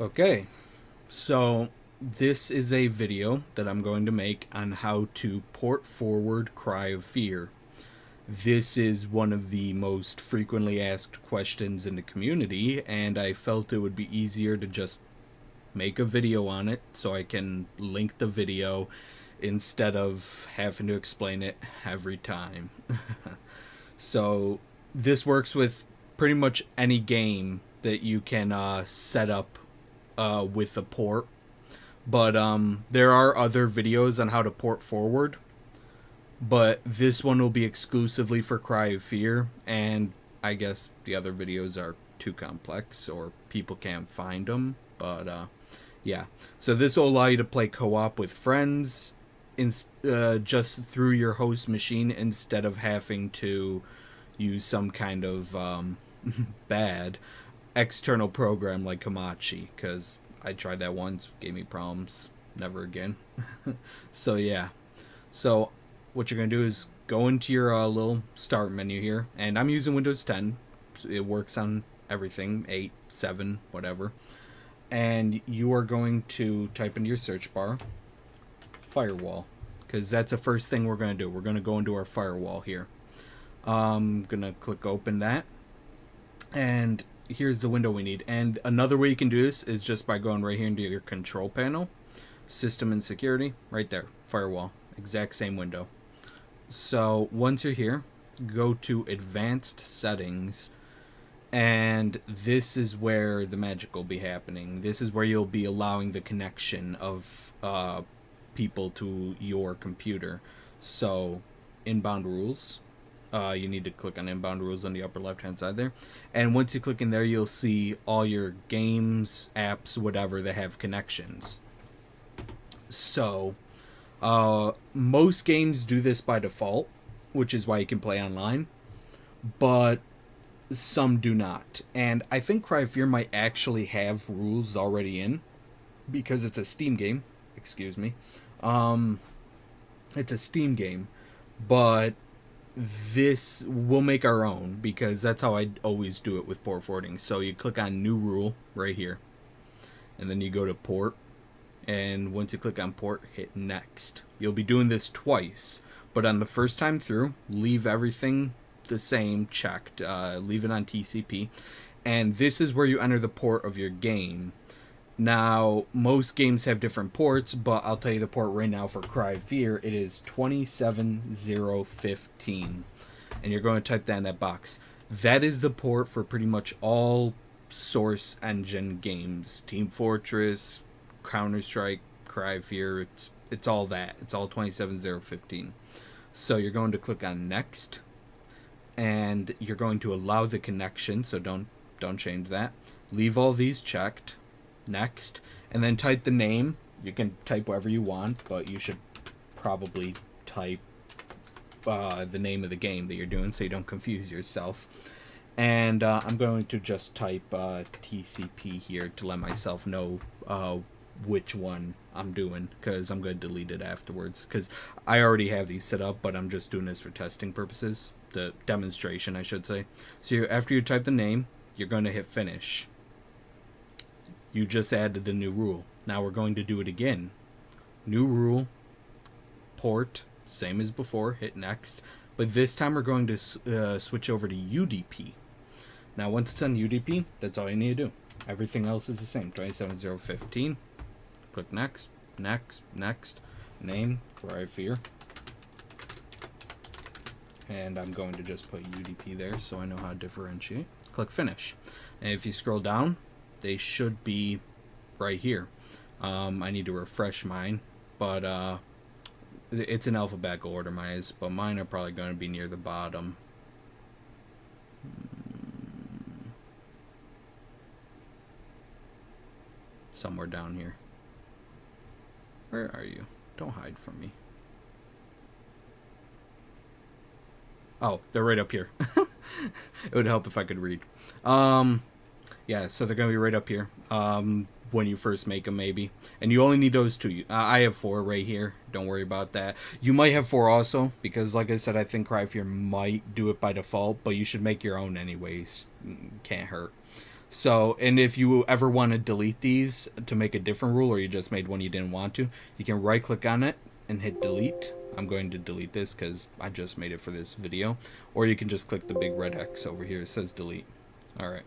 Okay, so this is a video that I'm going to make on how to port forward Cry of Fear. This is one of the most frequently asked questions in the community, and I felt it would be easier to just make a video on it so I can link the video instead of having to explain it every time. So this works with pretty much any game that you can set up with a port. But there are other videos on how to port forward. But this one will be exclusively for Cry of Fear, and I guess the other videos are too complex or people can't find them. But yeah, so this will allow you to play co-op with friends just through your host machine instead of having to use some kind of bad external program like Hamachi, because I tried that once, gave me problems, never again. So yeah, so what you're gonna do is go into your little start menu here, and I'm using Windows 10. So it works on everything, 8, 7, whatever. And you are going to type into your search bar Firewall, because that's the first thing we're gonna do. We're gonna go into our firewall here. I'm gonna click open that, and here's the window we need. And another way you can do this is just by going right here into your control panel, system and security, right there, firewall, exact same window. So once you're here, go to advanced settings, and this is where the magic will be happening. This is where you'll be allowing the connection of people to your computer. So inbound rules, you need to click on inbound rules on the upper left hand side there, and once you click in there, you'll see all your games, apps, whatever that have connections. So most games do this by default, which is why you can play online, but some do not. And I think Cry of Fear might actually have rules already in, because it's a Steam game. Excuse me. It's a Steam game, but this we'll make our own, because that's how I always do it with port forwarding. So you click on new rule right here, and then you go to port, and once you click on port, hit next. You'll be doing this twice, but on the first time through, leave everything the same, checked, leave it on TCP, and this is where you enter the port of your game. Now, most games have different ports, but I'll tell you the port right now for Cry of Fear, it is 27015. And you're going to type that in that box. That is the port for pretty much all Source Engine games. Team Fortress, Counter-Strike, Cry of Fear, it's all that. It's all 27015. So you're going to click on Next, and you're going to allow the connection, so don't change that. Leave all these checked. Next, and then type the name. You can type whatever you want, but you should probably type the name of the game that you're doing so you don't confuse yourself. And I'm going to just type TCP here to let myself know which one I'm doing, because I'm going to delete it afterwards, because I already have these set up, but I'm just doing this for testing purposes, the demonstration I should say. So after you type the name, you're going to hit finish. You just added the new rule. Now we're going to do it again. New rule, port, same as before, hit next. But this time we're going to switch over to UDP. Now once it's on UDP, that's all you need to do. Everything else is the same, 27015. Click next, next, next. Name, Cry of Fear. And I'm going to just put UDP there so I know how to differentiate. Click finish. And if you scroll down, they should be right here. I need to refresh mine, but it's in alphabetical order, mine is, but mine are probably going to be near the bottom. Somewhere down here. Where are you? Don't hide from me. Oh, they're right up here. It would help if I could read. Yeah, so they're going to be right up here when you first make them, maybe. And you only need those two. I have 4 right here. Don't worry about that. You might have 4 also, because like I said, I think Cry of Fear might do it by default, but you should make your own anyways. Can't hurt. So, and if you ever want to delete these to make a different rule, or you just made one you didn't want to, you can right click on it and hit delete. I'm going to delete this because I just made it for this video. Or you can just click the big red X over here. It says delete. Alright.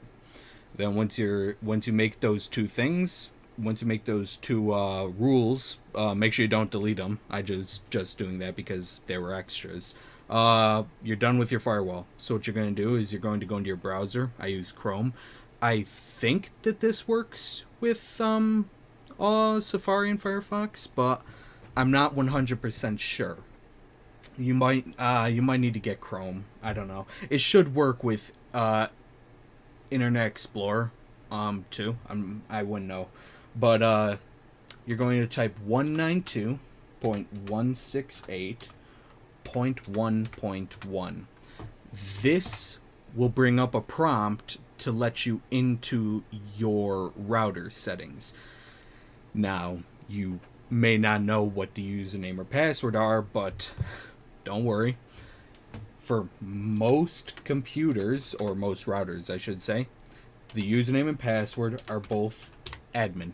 Then once you make those two things, once you make those two rules, make sure you don't delete them. I just doing that because they were extras. You're done with your firewall. So what you're going to do is you're going to go into your browser. I use Chrome. I think that this works with Safari and Firefox, but I'm not 100% sure. You might need to get Chrome. I don't know. It should work with Internet Explorer too. I wouldn't know. But you're going to type 192.168.1.1. This will bring up a prompt to let you into your router settings. Now, you may not know what the username or password are, but don't worry. For most computers, or most routers, I should say, the username and password are both admin.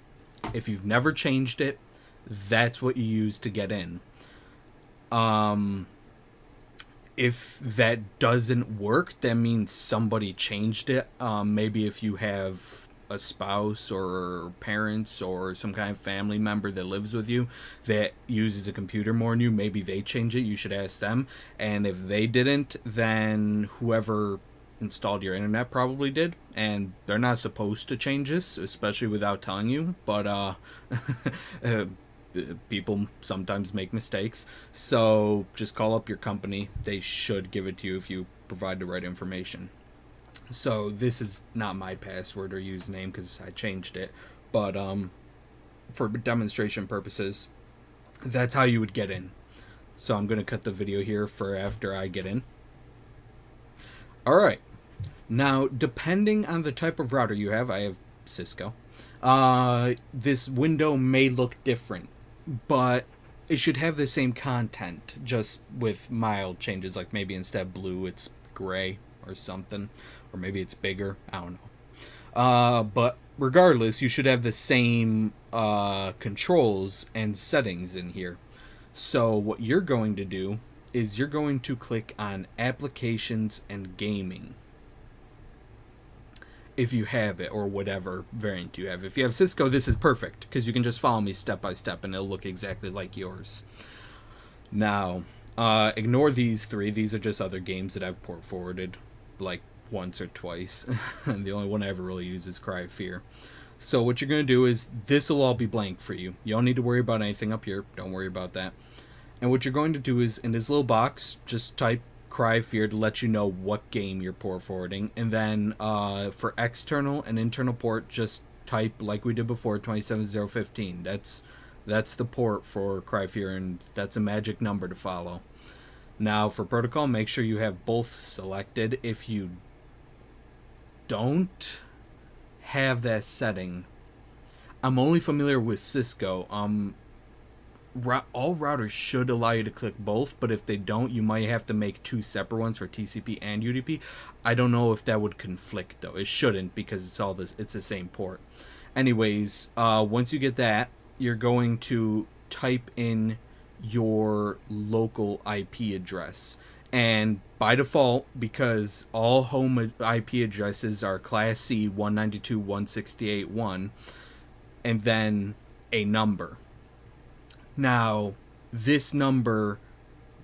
If you've never changed it, that's what you use to get in. If that doesn't work, that means somebody changed it. Maybe if you have a spouse or parents or some kind of family member that lives with you that uses a computer more than you, maybe they change it. You should ask them. And if they didn't, then whoever installed your internet probably did, and they're not supposed to change this, especially without telling you. But people sometimes make mistakes, so just call up your company. They should give it to you if you provide the right information. So this is not my password or username because I changed it, but for demonstration purposes, that's how you would get in. So I'm going to cut the video here for after I get in. Alright, now depending on the type of router you have, I have Cisco, this window may look different, but it should have the same content, just with mild changes, like maybe instead of blue it's gray or something, or maybe it's bigger, I don't know. But regardless, you should have the same controls and settings in here. So what you're going to do is you're going to click on Applications and Gaming, if you have it, or whatever variant you have. If you have Cisco, this is perfect because you can just follow me step by step and it'll look exactly like yours. Now, ignore these three. These are just other games that I've port forwarded like once or twice. And the only one I ever really use is Cry of Fear. So what you're going to do is this will all be blank for you. You don't need to worry about anything up here. Don't worry about that. And what you're going to do is in this little box, just type Cry of Fear to let you know what game you're port forwarding, and then for external and internal port, just type like we did before, 27015. That's the port for Cry of Fear, and that's a magic number to follow. Now for protocol, make sure you have both selected. If you don't have that setting, I'm only familiar with Cisco. All routers should allow you to click both, but if they don't, you might have to make two separate ones for TCP and UDP. I don't know if that would conflict though. It shouldn't, because it's the same port. Anyways, once you get that, you're going to type in your local IP address. And by default, because all home IP addresses are Class C 192.168.1, and then a number. Now, this number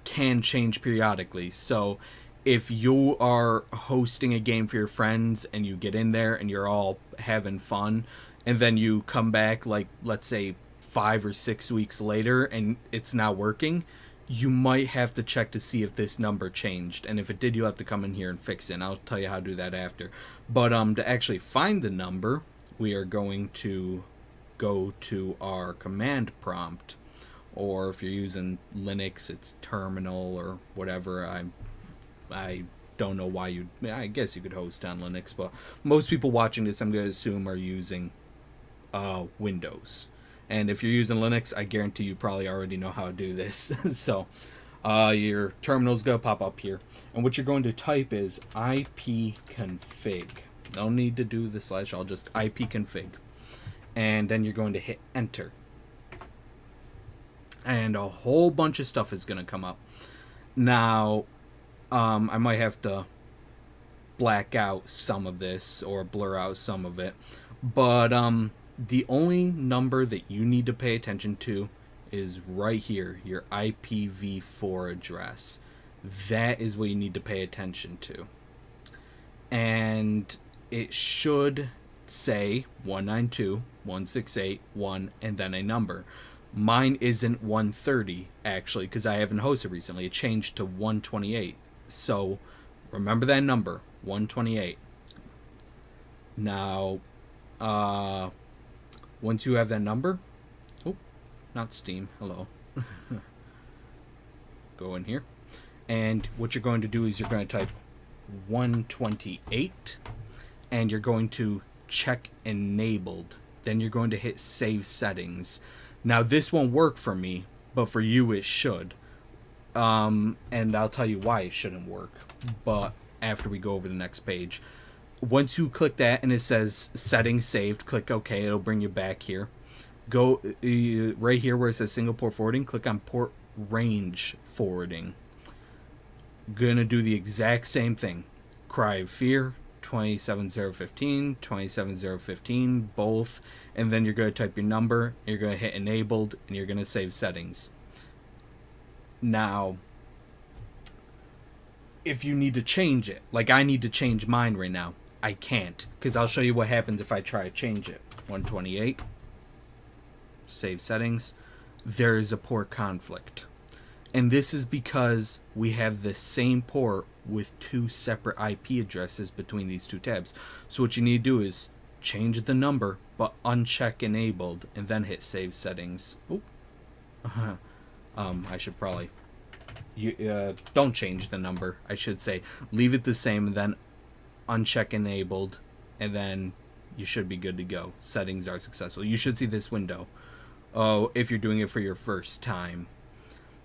can change periodically. So if you are hosting a game for your friends and you get in there and you're all having fun, and then you come back, like, let's say 5 or 6 weeks later and it's not working, you might have to check to see if this number changed. And if it did, you'll have to come in here and fix it. And I'll tell you how to do that after. But to actually find the number, we are going to go to our command prompt. Or if you're using Linux, it's terminal or whatever. I don't know why I guess you could host on Linux, but most people watching this, I'm going to assume, are using Windows. And if you're using Linux, I guarantee you probably already know how to do this. So your terminal's going to pop up here. And what you're going to type is ipconfig. No need to do the slash, I'll just ipconfig. And then you're going to hit enter. And a whole bunch of stuff is going to come up. Now, I might have to black out some of this or blur out some of it. But the only number that you need to pay attention to is right here, your IPv4 address. That is what you need to pay attention to. And it should say 192.168.1 and then a number. Mine isn't 130 actually, because I haven't hosted recently. It changed to 128. So remember that number, 128. Now, once you have that number, oh, not Steam, hello. Go in here. And what you're going to do is you're going to type 128 and you're going to check enabled. Then you're going to hit save settings. Now this won't work for me, but for you it should. And I'll tell you why it shouldn't work, but after we go over the next page. Once you click that and it says settings saved, click OK. It'll bring you back here. Go right here where it says single port forwarding, click on port range forwarding. Gonna do the exact same thing. Cry of Fear 27015, 27015, both, and then you're going to type your number, you're going to hit enabled, and you're going to save settings. Now, if you need to change it, like I need to change mine right now, I can't, because I'll show you what happens if I try to change it. 128, save settings, there is a port conflict. And this is because we have the same port with two separate IP addresses between these two tabs. So what you need to do is change the number, but uncheck enabled, and then hit save settings. Oh, I should probably don't change the number. I should say leave it the same, and then uncheck enabled, and then you should be good to go. Settings are successful. You should see this window. Oh, if you're doing it for your first time.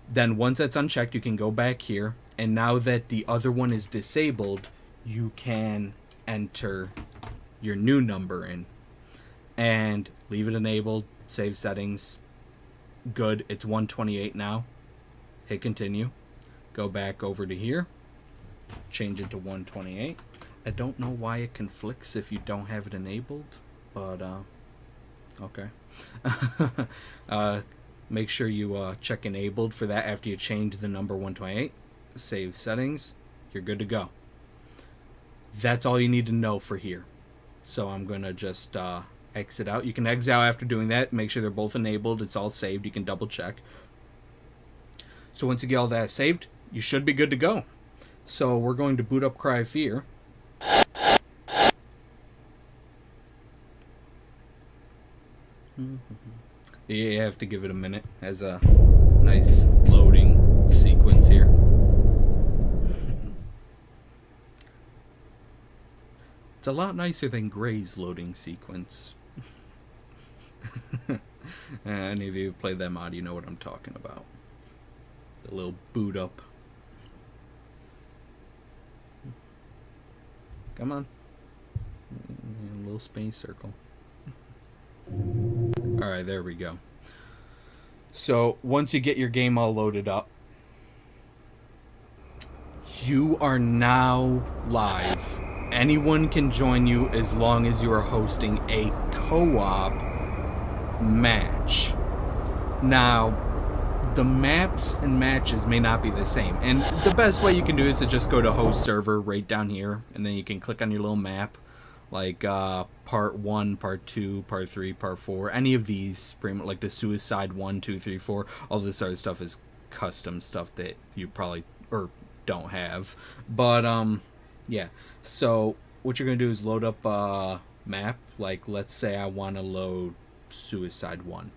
Then once that's unchecked, you can go back here, and now that the other one is disabled, you can enter your new number in and leave it enabled, save settings. Good, it's 128 now. Hit continue. Go back over to here, change it to 128. I don't know why it conflicts if you don't have it enabled, but okay. Make sure you check enabled for that after you change the number 128. Save settings. You're good to go. That's all you need to know for here. So I'm going to just exit out. You can exit out after doing that. Make sure they're both enabled. It's all saved. You can double check. So once you get all that saved, you should be good to go. So we're going to boot up Cry of Fear. You have to give it a minute. Has a nice loading sequence here. It's a lot nicer than Gray's loading sequence. Any of you who've played that mod, you know what I'm talking about. The little boot up. Come on. A little space circle. Alright, there we go. So, once you get your game all loaded up, you are now live. Anyone can join you as long as you are hosting a co-op match. Now, the maps and matches may not be the same. And the best way you can do is to just go to host server right down here, and then you can click on your little map. Like part 1, part 2, part 3, part 4, any of these, like the Suicide 1, 2, 3, 4, all this other stuff is custom stuff that you probably or don't have. But yeah, so what you're gonna do is load up a map. Like, let's say I want to load Suicide 1,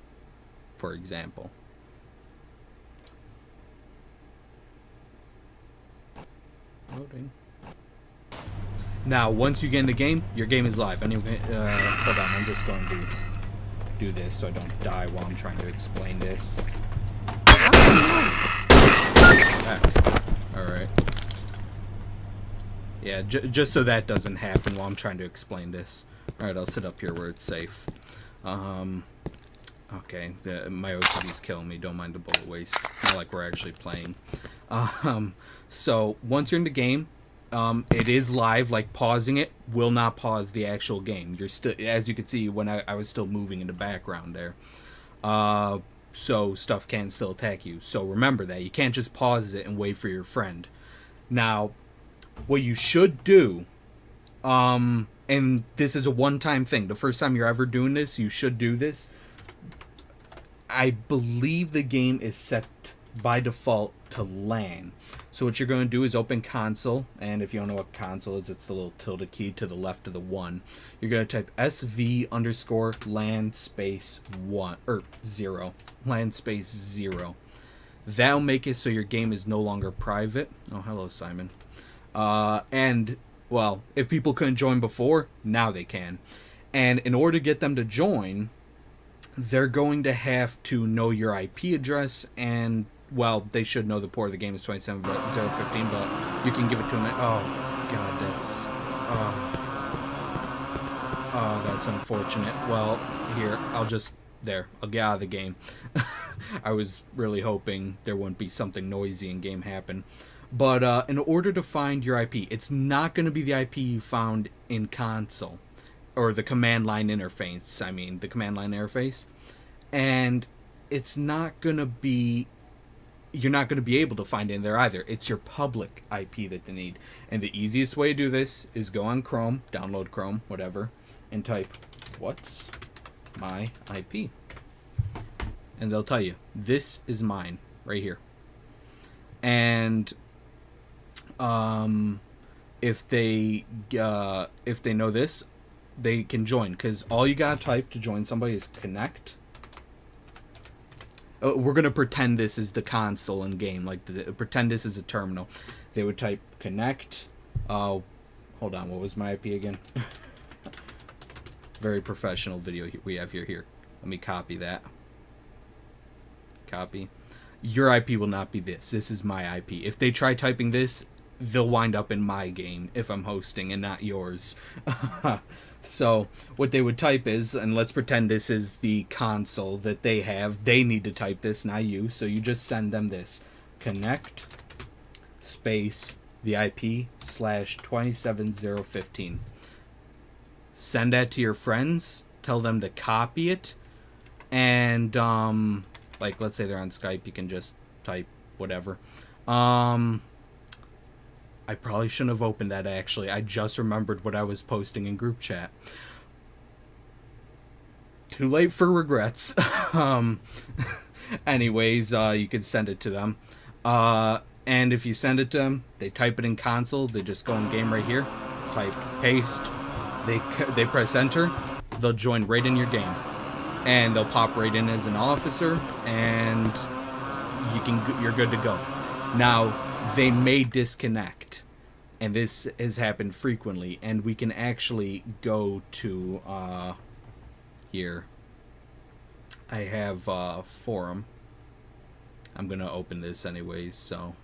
for example. Loading. Now, once you get in the game, your game is live. Anyway, hold on, I'm just going to do this so I don't die while I'm trying to explain this. Alright. Yeah, just so that doesn't happen while I'm trying to explain this. Alright, I'll sit up here where it's safe. Okay, my OCD's killing me. Don't mind the bullet waste. Not like we're actually playing. So, once you're in the game, it is live. Like, pausing it will not pause the actual game. You're still, as you can see, when I was still moving in the background there. So, stuff can still attack you. So, remember that. You can't just pause it and wait for your friend. Now, what you should do, and this is a one-time thing. The first time you're ever doing this, you should do this. I believe the game is set by default to LAN. So what you're going to do is open console, and if you don't know what console is, it's the little tilde key to the left of the 1. You're going to type SV_LAN space 1 or 0. LAN space 0. That'll make it so your game is no longer private. Oh, hello, Simon. And, well, if people couldn't join before, now they can. And in order to get them to join, they're going to have to know your IP address, and, well, they should know the port of the game is 27015, but you can give it to them. Oh, God, that's... Oh, that's unfortunate. Well, here, I'll just... There, I'll get out of the game. I was really hoping there wouldn't be something noisy in game happen. But in order to find your IP, it's not going to be the IP you found in console. Or the command line interface, the command line interface. And it's not going to be... You're not going to be able to find it in there either. It's your public IP that they need. And the easiest way to do this is go on Chrome, download Chrome, whatever, and type, what's my IP? And they'll tell you, this is mine, right here. And if they know this, they can join, because all you gotta type to join somebody is connect. We're gonna pretend this is the console in game, like pretend this is a terminal. They would type connect. Hold on, what was my IP again? Very professional video we have here. Here, let me copy that. Copy. Your IP will not be this. This is my IP. If they try typing this, they'll wind up in my game if I'm hosting and not yours. So what they would type is, and let's pretend this is the console that they have. They need to type this, not you. So you just send them this. Connect space the IP /27015. Send that to your friends. Tell them to copy it. And, like, let's say they're on Skype. You can just type whatever. I probably shouldn't have opened that, actually. I just remembered what I was posting in group chat. Too late for regrets. Anyways, you can send it to them. And if you send it to them, they type it in console. They just go in game right here. Type paste. They press enter. They'll join right in your game. And they'll pop right in as an officer. And you're good to go. Now, they may disconnect, and this has happened frequently, and we can actually go to here. I have forum. I'm gonna open this anyways, so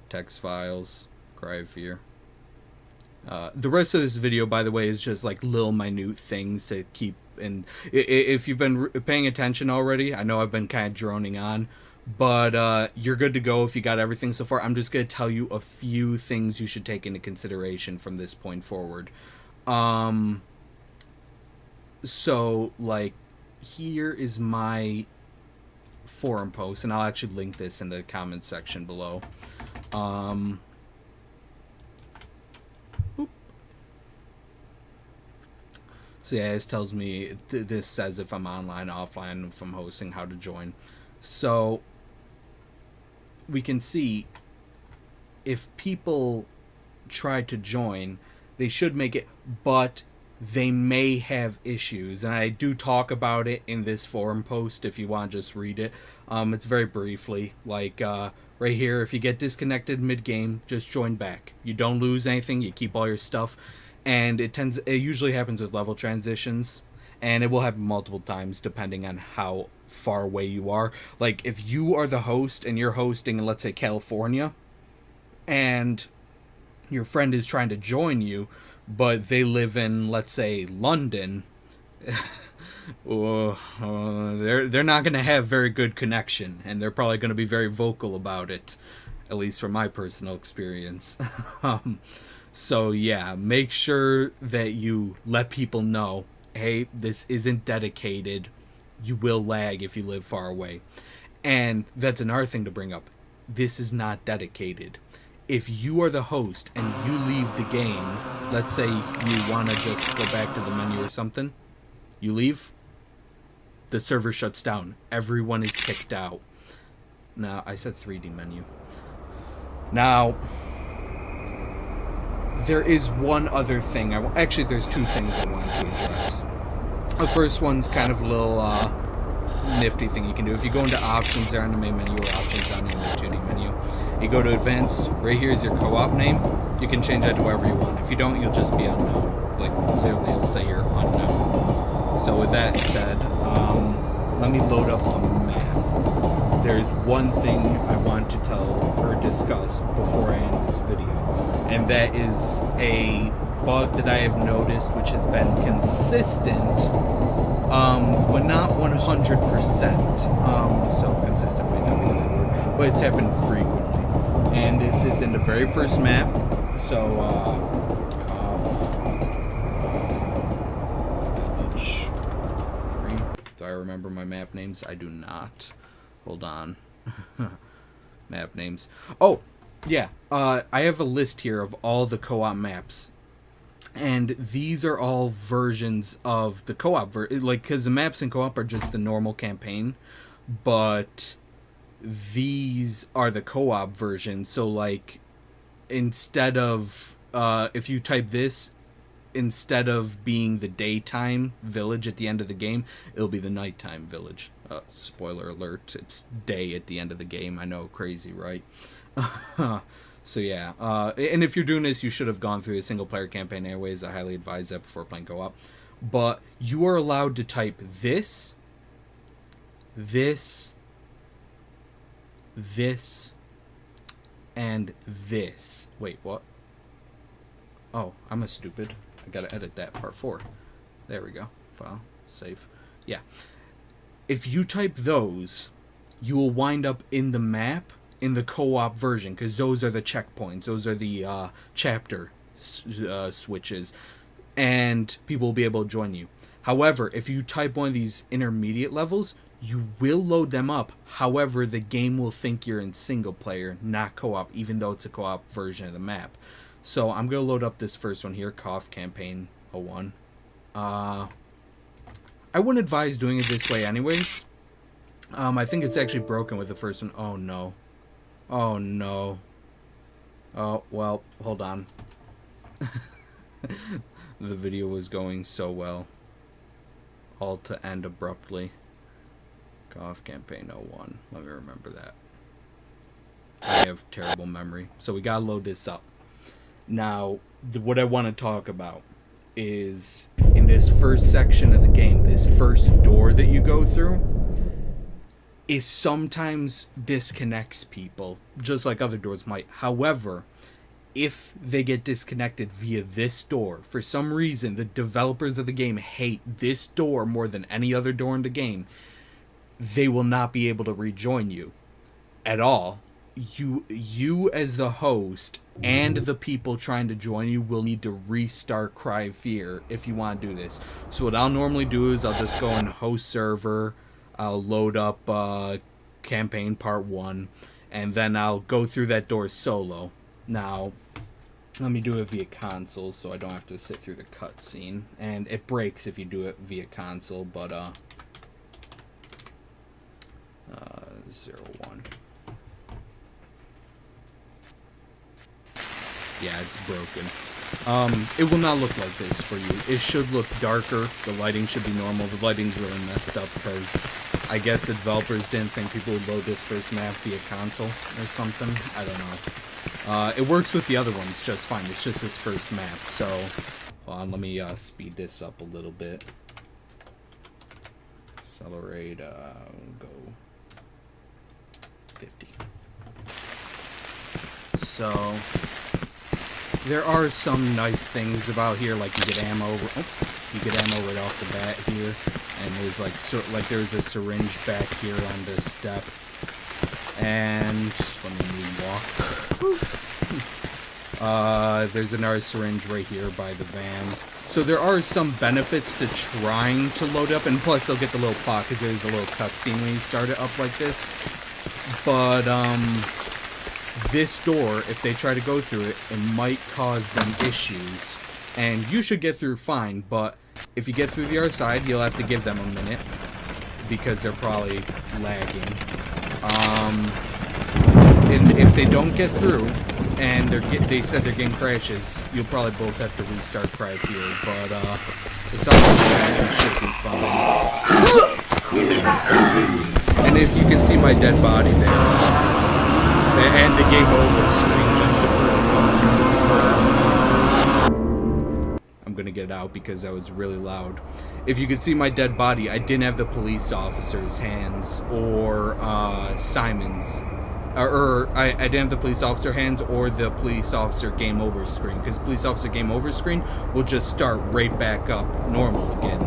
text files, cry of fear. The rest of this video, by the way, is just like little minute things to keep. And if you've been paying attention already, I know I've been kind of droning on. But you're good to go if you got everything so far. I'm just going to tell you a few things you should take into consideration from this point forward. So, like, here is my forum post, and I'll actually link this in the comments section below. So yeah, this tells me, this says if I'm online, offline, if I'm hosting, how to join. So we can see if people try to join, they should make it, but they may have issues. And I do talk about it in this forum post if you want to just read it. It's very briefly, like right here, if you get disconnected mid-game, just join back. You don't lose anything, you keep all your stuff. And it usually happens with level transitions, and it will happen multiple times depending on how far away you are. Like, if you are the host and you're hosting in, let's say, California, and your friend is trying to join you, but they live in, let's say, London, they're not going to have very good connection, and they're probably going to be very vocal about it, at least from my personal experience. So yeah, make sure that you let people know, hey, this isn't dedicated. You will lag if you live far away. And that's another thing to bring up. This is not dedicated. If you are the host and you leave the game, let's say you want to just go back to the menu or something, you leave, the server shuts down. Everyone is kicked out. Now, I said 3D menu. Now, there is one other thing. Actually, there's two things I wanted to address. The first one's kind of a little nifty thing you can do. If you go into options there on the main menu, or options down in the 2D menu, you go to advanced. Right here is your co-op name. You can change that to whatever you want. If you don't, you'll just be unknown. Like, literally, it'll say you're unknown. So with that said, let me load up a map. There's one thing I want to tell or discuss before I end this video, and that is a bug that I have noticed, which has been consistent, but not 100%. So consistent might not be the right word, but it's happened frequently. And this is in the very first map. So, village 3. Do I remember my map names? I do not. Hold on. Map names. Oh, yeah. I have a list here of all the co-op maps. And these are all versions of the co-op. Like, because the maps in co-op are just the normal campaign. But these are the co-op version. So, like, instead of... if you type this, instead of being the daytime village at the end of the game, it'll be the nighttime village. Spoiler alert, it's day at the end of the game. I know, crazy, right? So yeah, and if you're doing this, you should have gone through the single player campaign anyways. I highly advise that before playing co-op. But you are allowed to type this, and this. Wait, what? Oh, I'm a stupid. I gotta edit that, part 4. There we go. File, save. Yeah. If you type those, you will wind up in the map in the co-op version, because those are the checkpoints. Those are the chapter switches, and people will be able to join you. However, if you type one of these intermediate levels, you will load them up. However, the game will think you're in single player, not co-op, even though it's a co-op version of the map. So I'm going to load up this first one here, Cough Campaign 01. I wouldn't advise doing it this way anyways. I think it's actually broken with the first one. Oh no. Oh no. Oh, well, hold on. The video was going so well. All to end abruptly. Cough Campaign 01. Let me remember that. I have terrible memory. So we gotta load this up. Now, what I want to talk about is in this first section of the game, this first door that you go through, it sometimes disconnects people, just like other doors might. However, if they get disconnected via this door, for some reason, the developers of the game hate this door more than any other door in the game, they will not be able to rejoin you at all. You as the host and the people trying to join you will need to restart Cry of Fear if you want to do this. So what I'll normally do is I'll just go in host server, I'll load up campaign part 1, and then I'll go through that door solo. Now, let me do it via console so I don't have to sit through the cutscene. And it breaks if you do it via console, but 01. Yeah, it's broken. It will not look like this for you. It should look darker. The lighting should be normal. The lighting's really messed up because I guess the developers didn't think people would load this first map via console or something. I don't know. It works with the other ones just fine. It's just this first map. So, hold on, let me speed this up a little bit. Accelerate, go 50. So, there are some nice things about here, like you get ammo. Oh, you get ammo right off the bat here, and there's like there's a syringe back here on this step. And let me walk. There's another syringe right here by the van. So there are some benefits to trying to load up, and plus they'll get the little plot because there's a little cutscene when you start it up like this. But this door, if they try to go through it, it might cause them issues. And you should get through fine, but if you get through the other side, you'll have to give them a minute because they're probably lagging. And if they don't get through, and they said their game crashes, you'll probably both have to restart Cry of Fear, but aside from that, it should be fine. And if you can see my dead body there, and the game over screen just to prove. I'm gonna get it out because that was really loud. If you could see my dead body, I didn't have the police officer's hands or Simon's. I didn't have the police officer hands or the police officer game over screen, because police officer game over screen will just start right back up normal again.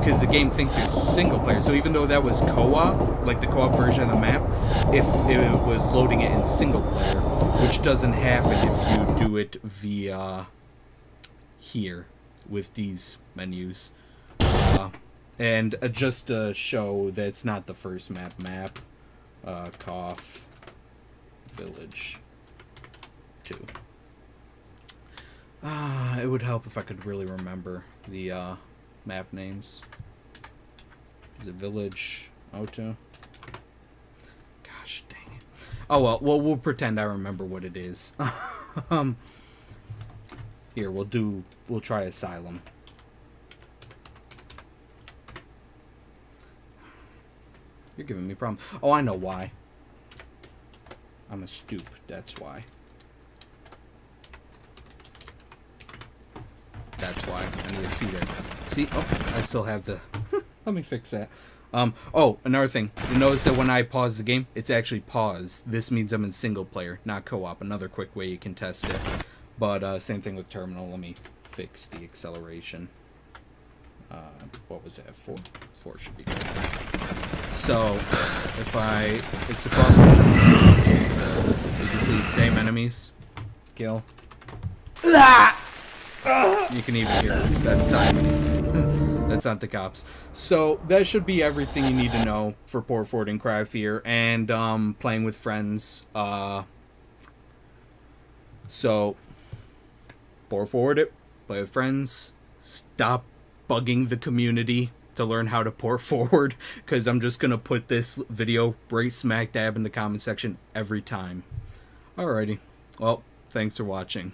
Because the game thinks you're single player, so even though that was co-op, like the co-op version of the map, if it was loading it in single player, which doesn't happen if you do it via here with these menus. And just to show that it's not the first map. Cough Village 2. It would help if I could really remember the map names. Is it Village 02? Gosh dang it. Oh well, we'll pretend I remember what it is. Here, we'll try Asylum. You're giving me problems. Oh, I know why. I'm a stoop, that's why. That's why. I need to see there. See? Oh, I still have the... Let me fix that. Oh, another thing. You notice that when I pause the game, it's actually paused. This means I'm in single player, not co-op. Another quick way you can test it. But same thing with terminal. Let me fix the acceleration. What was that? 4 should be good. So, if it's the problem. You can see same enemies. Kill. You can even hear that's Simon. That's not the cops. So that should be everything you need to know for port forwarding Cry of Fear and playing with friends. So port forward it, play with friends, stop bugging the community to learn how to port forward, because I'm just gonna put this video right smack dab in the comment section every time. Alrighty, well, thanks for watching.